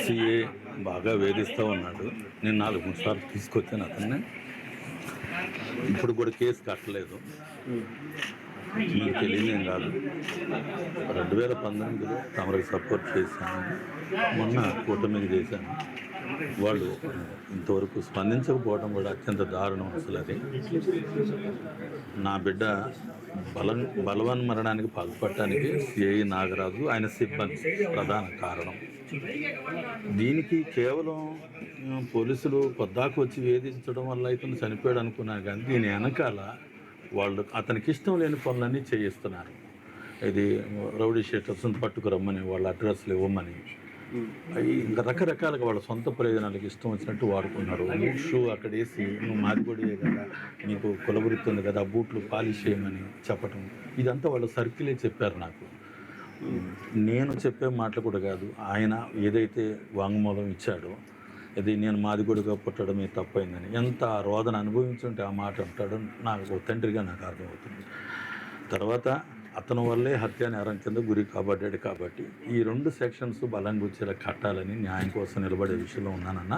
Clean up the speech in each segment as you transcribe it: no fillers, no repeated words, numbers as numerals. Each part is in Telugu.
సిఏ బాగా వేధిస్తూ ఉన్నాడు. నేను 4-3 సార్లు తీసుకొచ్చాను అతన్ని. ఇప్పుడు కూడా కేసు కట్టలేదు. మీకు తెలియదేం కాదు. 2019లో తమరికి సపోర్ట్ చేశాను, మొన్న కూటమికి చేశాను. వాళ్ళు ఇంతవరకు స్పందించకపోవడం కూడా అత్యంత దారుణం. అసలు అది నా బిడ్డ బలవన్మరణానికి పాల్పడటానికి సిఐ నాగరాజు ఆయన సిబ్బంది ప్రధాన కారణం. దీనికి కేవలం పోలీసులు పొద్దాకు వచ్చి వేధించడం వల్ల అయితే చనిపోయాడు అనుకున్నారు, కానీ దీని వెనకాల వాళ్ళు అతనికి ఇష్టం లేని పనులన్నీ చేయిస్తున్నారు. ఇది రౌడీ షీటర్స్ని పట్టుకురమ్మని, వాళ్ళ అడ్రస్లు ఇవ్వమని, ఇంకా రకరకాలుగా వాళ్ళ సొంత ప్రయోజనాలకు ఇష్టం వచ్చినట్టు వాడుకున్నారు. షూ అక్కడ వేసి నువ్వు మాదిగొడియే కదా, నీకు కులవృత్తి ఉంది కదా, బూట్లు పాలిష్ చేయమని చెప్పటం, ఇదంతా వాళ్ళు సర్కిలే చెప్పారు నాకు. నేను చెప్పే మాటలు కూడా కాదు, ఆయన ఏదైతే వాంగ్మూలం ఇచ్చాడో ఇది నేను మాదిగొడిగా పుట్టడమే తప్పైందని, ఎంత రోదన అనుభవించుంటే ఆ మాట అంటాడో నాకు తండ్రిగా నాకు అర్థమవుతుంది. తర్వాత అతని వల్లే హత్య నేరం కింద గురి కాబడ్డాడు. కాబట్టి ఈ 2 సెక్షన్స్ బలంగా వచ్చేలా కట్టాలని న్యాయం కోసం నిలబడే విషయంలో ఉన్నానన్న.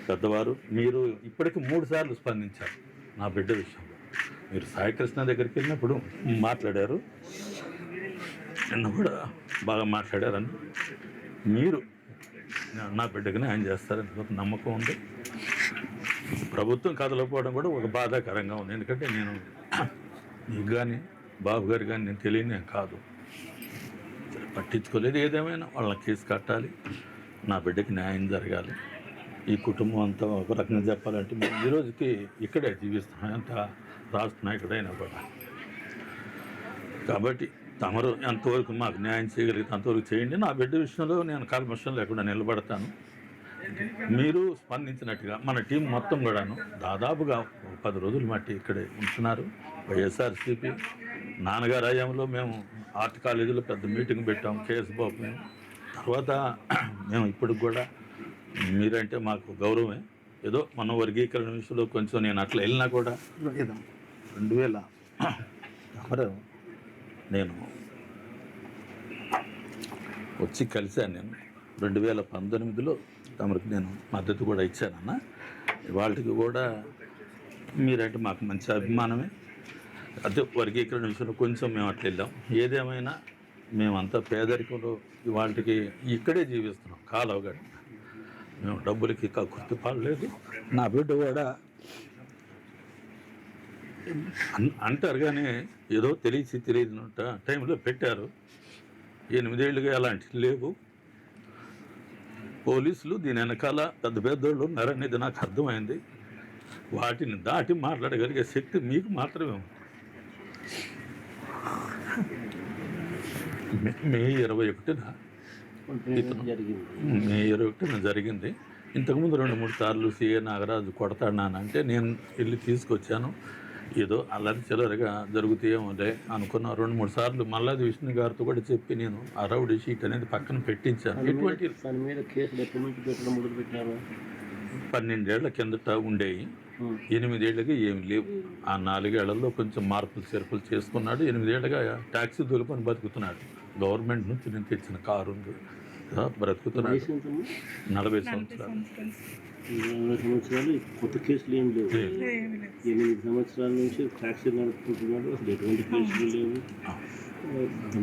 పెద్దవారు మీరు ఇప్పటికి 3 సార్లు స్పందించారు నా బిడ్డ విషయంలో. మీరు సాయికృష్ణ దగ్గరికి వెళ్ళినప్పుడు మాట్లాడారు, నిన్న కూడా బాగా మాట్లాడారని. మీరు నా బిడ్డకి న్యాయం చేస్తారని ఒక నమ్మకం ఉంది. ప్రభుత్వం కదలకపోవడం కూడా ఒక బాధాకరంగా ఉంది. ఎందుకంటే నేను నీకు కానీ బాబు గారు కానీ నేను తెలియని కాదు, పట్టించుకోలేదు. ఏదేమైనా వాళ్ళని కేసు కట్టాలి, నా బిడ్డకి న్యాయం జరగాలి. ఈ కుటుంబం అంతా ఒక రకంగా చెప్పాలంటే మేము ఈ రోజుకి ఇక్కడే జీవిస్తున్నాం, అంత రాష్ట్ర నాయకుడైనా కూడా. కాబట్టి తమరు ఎంతవరకు మాకు న్యాయం చేయగలిగితే అంతవరకు చేయండి. నా బిడ్డ విషయంలో నేను కల్మషం లేకుండా నిలబడతాను. మీరు స్పందించినట్టుగా మన టీం మొత్తం కూడాను దాదాపుగా 10 రోజుల మట్టి ఇక్కడే ఉంటున్నారు. వైఎస్ఆర్సీపీ నాన్నగారు హయాంలో మేము ఆర్ట్ కాలేజీలో పెద్ద మీటింగ్ పెట్టాం, కేఎస్ బాబు మేము. తర్వాత మేము ఇప్పటికి కూడా మీరంటే మాకు గౌరవమే. ఏదో మన వర్గీకరణ విషయంలో కొంచెం నేను అట్లా వెళ్ళినా కూడా 2000 నేను వచ్చి కలిశాను. నేను 2019లో తమరికి నేను మద్దతు కూడా ఇచ్చానన్న. వాళ్ళకి కూడా మీరంటే మాకు మంచి అభిమానమే. అదే వర్గీకరణ విషయంలో కొంచెం మేము అట్లా వెళ్ళాం. ఏదేమైనా మేమంతా పేదరికంలో వాళ్ళకి ఇక్కడే జీవిస్తున్నాం కాలవగడ. మేము డబ్బులకి కక్కుర్తి పడలేదు. నా బిడ్డ కూడా అంటారు కానీ ఏదో తెలియదు టైంలో పెట్టారు. 8 ఏళ్ళుగా అలాంటివి లేవు. పోలీసులు దీని వెనకాల పెద్ద పెద్దోళ్ళు ఉన్నారనేది నాకు అర్థమైంది. వాటిని దాటి మాట్లాడగలిగే శక్తి మీకు మాత్రమే ఉంది. మే 21న జరిగింది. ఇంతకుముందు 2-3 సార్లు సిఏ నాగరాజు కొడతాడానంటే నేను వెళ్ళి తీసుకొచ్చాను. ఏదో అల్లరి చిల్లరగా జరుగుతాయేమోలే అనుకున్న 2-3 సార్లు మల్లాది విష్ణు గారితో కూడా చెప్పి నేను ఆ రౌడీ షీట్ అనేది పక్కన పెట్టించాను. ఎటువంటి 12 ఏళ్ల కిందట ఉండేవి, 8 ఏళ్ళకి ఏమి లేవు. ఆ 4 ఏళ్లలో కొంచెం మార్పులు చేర్పులు చేసుకున్నాడు. 8 ఏళ్ళగా ట్యాక్సీ దొలుకొని బతుకుతున్నాడు. గవర్నమెంట్ నుంచి నేను తెచ్చిన కారు ఉంది, బ్రతుకుతున్నాడు. 40 సంవత్సరాలు. కొత్త కేసులు ఏం లేవు. 8 సంవత్సరాల నుంచి ట్యాక్సీ నడుపుకుంటున్నాడు. అసలు ఎటువంటి కేసులు లేవు.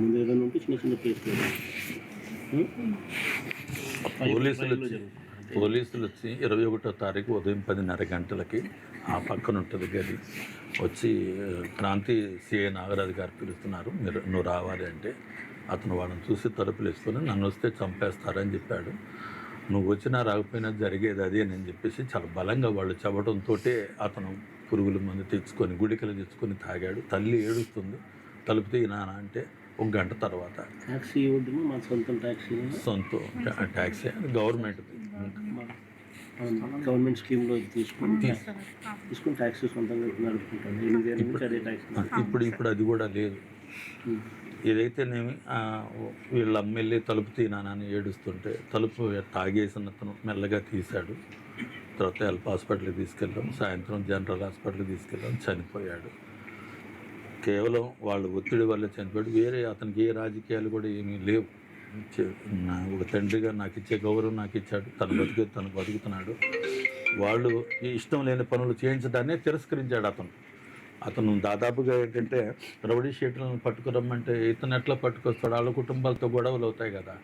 ముందు ఏదైనా ఉంటే చిన్న చిన్న కేసులు. పోలీసులు వచ్చి 21వ తారీఖు ఉదయం 10:30 గంటలకి ఆ పక్కన ఉంటుంది గది వచ్చి క్రాంతి సిఐ నాగరాజు గారు పిలుస్తున్నారు, నువ్వు రావాలి అంటే అతను వాళ్ళని చూసి తలుపులు వేసుకొని నన్ను వస్తే చంపేస్తారని చెప్పాడు. నువ్వు వచ్చినా రాకపోయినా జరిగేది అదే అని చెప్పేసి చాలా బలంగా వాళ్ళు చెప్పడంతో అతను పురుగుల మందు తెచ్చుకొని గుడికలు తెచ్చుకొని తాగాడు. తల్లి ఏడుస్తుంది, తలుపు తీయనా అంటే 1 గంట తర్వాత ట్యాక్సీ సొంత ట్యాక్సీ గవర్నమెంట్ స్కీమ్లో తీసుకుని ట్యాక్సీ సొంతంగా నడుపుకుంటాను. ఇప్పుడు అది కూడా లేదు. ఏదైతేనేమి వీళ్ళ అమ్మెల్యే తలుపు తీనానని ఏడుస్తుంటే తలుపు తాగేసిన అతను మెల్లగా తీశాడు. తర్వాత హెల్ప్ హాస్పిటల్కి తీసుకెళ్ళాం, సాయంత్రం జనరల్ హాస్పిటల్కి తీసుకెళ్ళాం, చనిపోయాడు. కేవలం వాళ్ళ ఒత్తిడి వల్ల చనిపోయాడు. వేరే అతనికి ఏ రాజకీయాలు కూడా ఏమీ లేవు. ఒక తండ్రిగా నాకు ఇచ్చే గౌరవం నాకు ఇచ్చాడు. తను బతుకుతున్నాడు. వాళ్ళు ఈ ఇష్టం లేని పనులు చేయించడాన్ని తిరస్కరించాడు అతను దాదాపుగా ఏంటంటే రౌడీ షీటర్లను పట్టుకురమ్మంటే ఇతను ఎట్లా పట్టుకొస్తాడు, వాళ్ళ కుటుంబాలతో గొడవలు అవుతాయి కదా.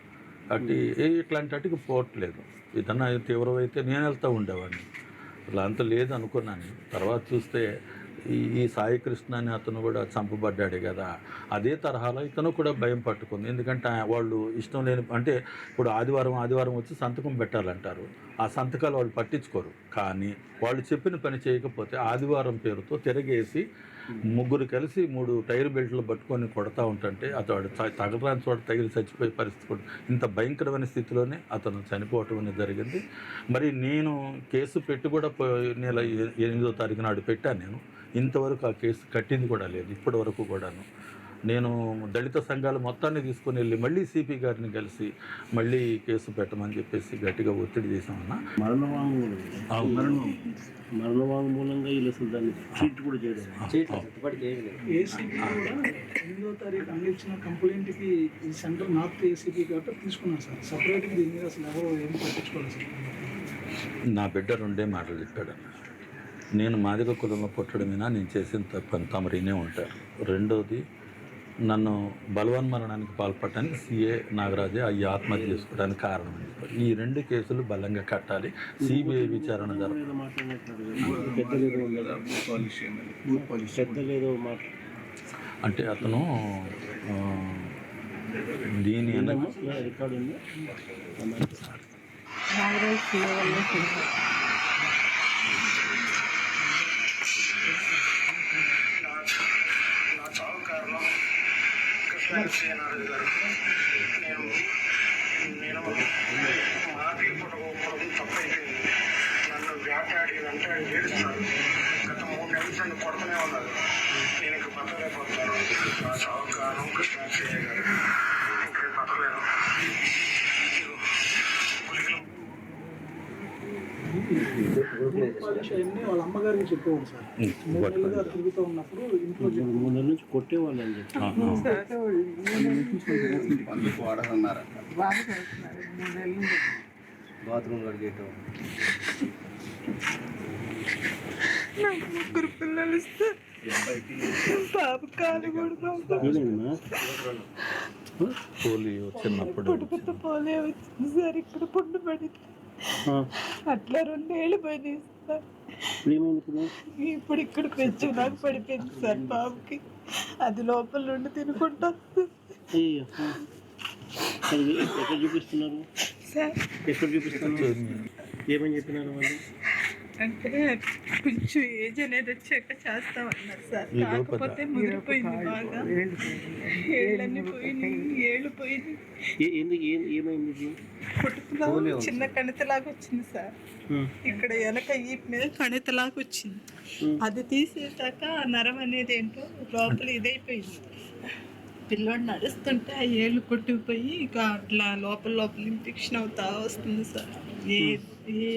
అట్టి ఇట్లాంటి వాటికి పోవట్లేదు. ఇతను తీవ్రమైతే నేను వెళ్తూ ఉండేవాడిని. ఇలా అంత లేదు అనుకున్నాను. తర్వాత చూస్తే ఈ సాయి కృష్ణ అని అతను కూడా చంపబడ్డాడు కదా. అదే తరహాలో ఇతను కూడా భయం పట్టుకుంది. ఎందుకంటే వాళ్ళు ఇష్టం లేని అంటే ఇప్పుడు ఆదివారం వచ్చి సంతకం పెట్టాలంటారు. ఆ సంతకాలు వాళ్ళు పట్టించుకోరు. కానీ వాళ్ళు చెప్పిన పని చేయకపోతే ఆదివారం పేరుతో తిరగేసి ముగ్గురు కలిసి 3 టైర్ బెల్ట్లు పట్టుకొని కొడతా ఉంటుంటే అతడు తగలరాని చోట తగిలి చచ్చిపోయే పరిస్థితి కూడా. ఇంత భయంకరమైన స్థితిలోనే అతను చనిపోవటం అనేది జరిగింది. మరి నేను కేసు పెట్టి కూడా నెల 8వ తారీఖు నాడు పెట్టాను. నేను ఇంతవరకు ఆ కేసు కట్టింది కూడా లేదు ఇప్పటి వరకు కూడాను. నేను దళిత సంఘాలు మొత్తాన్ని తీసుకొని వెళ్ళి మళ్ళీ సిపి గారిని కలిసి మళ్ళీ కేసు పెట్టమని చెప్పేసి గట్టిగా ఒత్తిడి చేసామన్నా. మరణ వాంగ్మూలంగా వీళ్ళు అసలు దాన్ని ట్రీట్ కూడా చేయలేదు. 8వ తారీఖు అందించిన కంప్లైంట్కి ఈ సెంటర్ నార్త్ ఏసీపీ కాబట్టి తీసుకున్నారు సార్. సపరేట్గా దీని మీద అసలు ఎవరు ఏం పట్టించుకోలేదు సార్. నా బిడ్డ 2 మాటలు చెప్పాడన్న. నేను మాదిగ కులంలో పుట్టడమేనా నేను చేసిన తప్పని తమరినే ఉంటారు. రెండోది, నన్ను బలవన్మరణానికి పాల్పడటానికి సిఏ నాగరాజే అయ్యి ఆత్మహత్య చేసుకోవడానికి కారణం. ఈ 2 కేసులు బలంగా కట్టాలి. సిబిఐ విచారణ అంటే అతను దీని రికార్డు ఉంది. కృష్ణారాజు గారు, నేను మాది పొడవు తప్పైపోయింది. నన్ను వేటాడి ఏడుస్తున్నారు. గత 3 నెలల నన్ను కొడుతూనే ఉన్నారు. నేను ఇంక బతకలేకపోతున్నాను. నా చావు కారణం కృష్ణారాజు గారు. ఇంక బతకలేను. అన్నీ వాళ్ళ అమ్మగారికి చెప్పేవాడు సార్. 3 నెలలుగా తిరుగుతూ ఉన్నప్పుడు ఇంట్లో 3 నెలల నుంచి కొట్టేవాళ్ళు అని చెప్పి బాత్రూమ్ కడిగేయటం. నాకు 3 పిల్లలు ఇస్తే బాబు కాలు కూడా పోలియో చిన్నప్పుడు పుట్టుకతో పోలియో వచ్చింది సార్. ఇక్కడ పుండు పడింది. అట్లా 2 ఏళ్ళు పోయింది సార్. ఇప్పుడు ఇక్కడ పెంచు నాకు పడిపోయింది సార్ బాబుకి. అది లోపల నుండి తినుకుంటా ఎక్కడ చూపిస్తున్నారు సార్. ఎక్కడ చూపిస్తున్నారు? ఏమని చెప్పినారు వాళ్ళు? అంటే కొంచెం ఏజ్ అనేది వచ్చాక చేస్తామన్నారు సార్. కాకపోతే ముదిరిపోయింది బాగా. ఏళ్ళు పోయింది. ఏమైంది? పుట్టుకలో చిన్న కణితలాగా వచ్చింది సార్. ఇక్కడ వెనక ఈ మీద కణితలాగా వచ్చింది. అది తీసేసాక నరం అనేది ఏంటో లోపల ఇదైపోయింది. పిల్లోడు నడుస్తుంటే ఆ ఏళ్ళు కొట్టుకుపోయి ఇక అట్లా లోపల ఇన్ఫెక్షన్ అవుతా వస్తుంది సార్. ఏ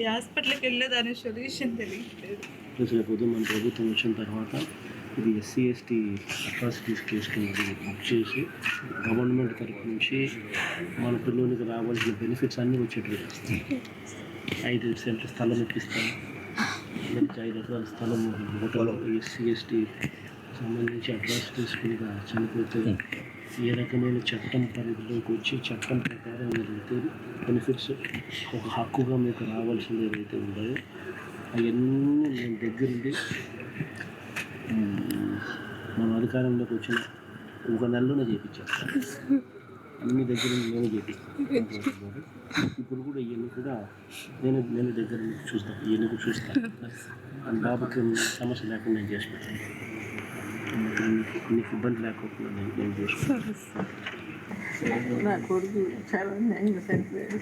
హాస్పిటల్కి వెళ్ళేదాని సొల్యూషన్ తెలియట్లేదు. రేపు మన ప్రభుత్వం వచ్చిన తర్వాత ఇది ఎస్సీ ఎస్టీ అట్రాసిటీస్ కేసులు బుక్ చేసి గవర్నమెంట్ తరఫు నుంచి మన పిల్లలకి రావాల్సిన బెనిఫిట్స్ అన్నీ వచ్చేట్లు 5 సెంటర్ స్థలం ఇప్పిస్తాం. 5 ఎకరాల స్థలం హోటల్లో ఎస్సీ ఎస్టీ సంబంధించి అట్రాసిటీస్ మీద చనిపోతే ఏ రకమైన చట్టం పరిధిలోకి వచ్చి చట్టం ప్రకారం ఏదైతే బెనిఫిట్స్ ఒక హక్కుగా మీకు రావాల్సింది ఏదైతే ఉన్నాయో అవన్నీ నేను దగ్గరుండి మన అధికారంలోకి వచ్చిన 1 నెలలోనే చేయించాను. అన్ని దగ్గర నేను చేపిస్తాను. ఇప్పుడు కూడా ఇవన్నీ కూడా నేను దగ్గర చూస్తాను. ఇవన్నీ కూడా చూస్తాను. అని బాబుకి సమస్య లేకుండా నేను చేసి పెట్టాను. నీకు ఇబ్బంది లేకుండా నేను చూసుకుంటాను. నా కొడుకు చాలా న్యాయంగా చనిపోయాడు.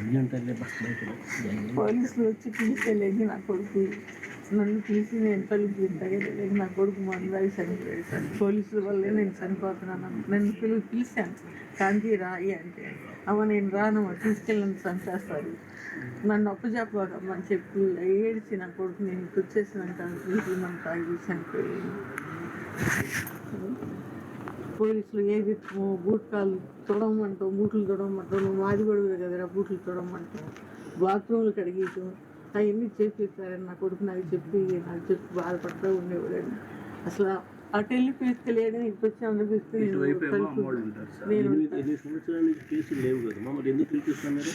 పోలీసులు వచ్చి తీసుకెళ్ళేది నా కొడుకు. నన్ను తీసి నేను తల్లి తగ్గలేదు. నా కొడుకు మందాయి చనిపోయాడు సార్. పోలీసుల వల్లే నేను చనిపోతున్నాను. నన్ను పిలిచాను, కాంతి రాయి అంటే అమ్మ నేను రానమ్మా తీసుకెళ్ళని చంపేస్తారు, నన్ను అప్పచెప్పమని చెప్పి ఏడిచి నా కొడుకు నేను వచ్చేసినాక తీసి మనం తాగి చనిపోయాను. పోలీసులు ఏది బూట్ కాళ్ళు తొడమంటావు, బూట్లు తొడమంటావు, నువ్వు మాది కూడా కదరా బూట్లు తొడమంటావు, బాత్రూమ్లు కడిగేయటం అవన్నీ చేసేస్తారని నా కొడుకు నాకు చెప్పి బాధపడుతూ ఉండేవాడని. అసలు అటు వెళ్ళి తీసుకెళ్ళాడు, ఇటు వచ్చి అనిపిస్తే ఎన్ని సంవత్సరాల నుంచి కేసులు లేవు కదా, మరి ఎందుకు పిలిపిస్తాను మీరు?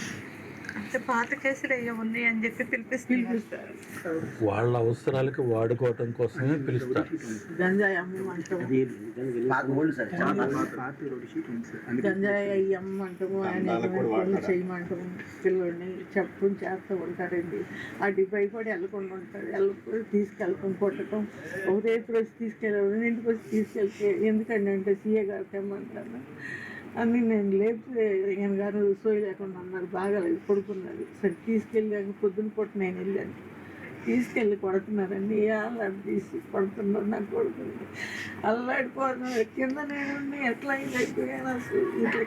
అంటే పాత కేసులు అయ్యా ఉన్నాయి అని చెప్పి పిలిపిస్తారు. వాళ్ళ అవసరాలకి వాడుకోవటం కోసమే పిలుస్తారు. గంజాయి అమ్మమంటాము, గంజాయి అమ్మమంటాము, ఆయన పనులు చేయమంటాము, పిల్లల్ని చెప్పడం చేస్తూ ఉంటారండి. అటు భయపడి వెళ్ళకుండా ఉంటారు, వెళ్ళకపోతే తీసుకెళ్ళటం కొట్టడం. ఒక రేపు వచ్చి తీసుకెళ్ళారు, ఇంటికి వచ్చి తీసుకెళ్తే ఎందుకండి అంటే సీఏ గారు తెమ్మంటాను అని నేను లేపితే ఈయన గారు సోయి లేకుండా అన్నారు, బాగాలేదు పడుకున్నారు. సరే తీసుకెళ్ళాక పొద్దున పూట నేను వెళ్ళాను, తీసుకెళ్ళి కొడుతున్నారండి, అల్లాడి తీసి కొడుతున్నారు. నాకు కొడుతుంది అల్లాడిపోతున్నారు కింద నేను ఎట్లా అయిపోయాను అసలు. ఇట్లా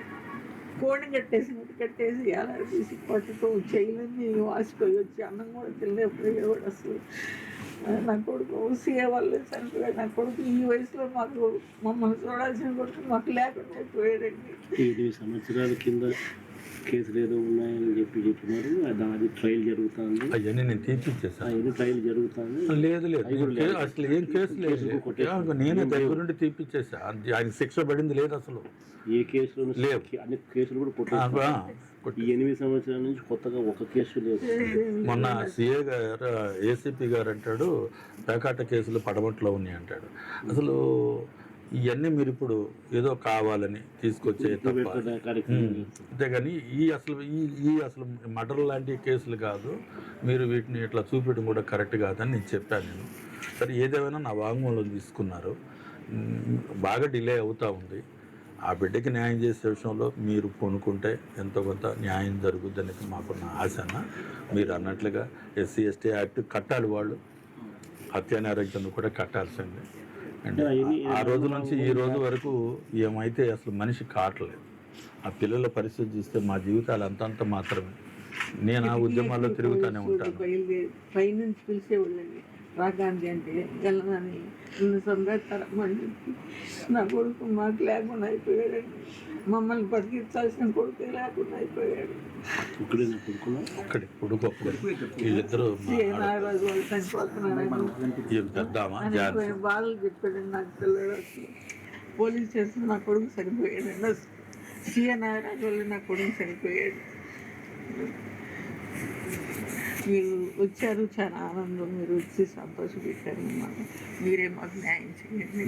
కోడిని కట్టేసి అల్లాడి తీసి కొట్టడం, చేయలేని వాసిపోయి వచ్చి అన్నం కూడా తినలేకపోయేవాడు అసలు. నా కొడుకు సీఏ వాళ్ళే చనిపోయాడు. నా కొడుకు ఈ వయసులో మాకు మమ్మల్ని చూడాల్సిన కొడుకు మాకు లేకుండా అయిపోయాడండి. 8 సంవత్సరాల కింద కేసులు ఏదో ఉన్నాయని చెప్పినారు, అది ట్రయల్ జరుగుతుంది. అవన్నీ నేను తీపిచ్చేసాను. అవన్నీ ట్రయల్ జరుగుతుంది. లేదు అసలు ఏం కేసు లేదు, నేనే దగ్గర నుండి తీపిచ్చేసా. ఆయన శిక్ష పడింది లేదు అసలు. ఏ కేసులు లేవు, అన్ని కేసులు కూడా కొట్టేసారు. ఈ 8 సంవత్సరాల నుంచి కొత్తగా ఒక కేసు లేదు. మొన్న సిఏ గారు ఏసీపీ గారు అంటాడు పేకాట కేసులు పడమట్లో ఉన్నాయి అంటాడు. అసలు ఇవన్నీ మీరు ఇప్పుడు ఏదో కావాలని తీసుకొచ్చే తప్ప, అంతేగాని అసలు మర్డర్ లాంటి కేసులు కాదు. మీరు వీటిని ఇట్లా చూపించడం కూడా కరెక్ట్ కాదని నేను చెప్పాను. నేను సరే ఏదేమైనా నా వాంగ్మూలం తీసుకున్నారు, బాగా డిలే అవుతూ ఉంది. ఆ బిడ్డకి న్యాయం చేసే విషయంలో మీరు కొనుక్కుంటే ఎంతో కొంత న్యాయం జరుగుద్ది అనేది మాకున్న ఆశన. మీరు అన్నట్లుగా SC ST యాక్ట్ కట్టాలి, వాళ్ళు హత్యానేరం కింద కూడా కట్టాల్సిందే. అంటే ఆ రోజు నుంచి ఈ రోజు వరకు ఏమైతే అసలు మనిషి కావట్లేదు. ఆ పిల్లల పరిస్థితి చూస్తే మా జీవితాలు అంతంత మాత్రమే. నేను ఆ ఉద్యమాల్లో తిరుగుతూనే ఉంటాను. పైనుంచి పిలిచేవాళ్ళండి, రాగాంధీ అంటే గెలనని 2 సంవత్సరాలు చెప్పి నా కొడుకు మాకు లేకుండా అయిపోయాడండి. మమ్మల్ని బతికించాల్సిన కొడుకు లేకుండా అయిపోయాడు. అక్కడి కొడుకు వీళ్ళిద్దరూ నాగరాజు వాళ్ళు చనిపోతున్నారని బాధలు చెప్పాడండి నాకు పిల్లడు. అసలు పోలీస్ స్టేషన్ నా కొడుకు చనిపోయాడండి. అసలు సీఏ నాగరాజు వాళ్ళు నా కొడుకు చనిపోయాడు. మీరు వచ్చారు, చాలా ఆనందం. మీరు వచ్చి సంతోషపెట్టారు. మీరే మాకు న్యాయం చేయండి.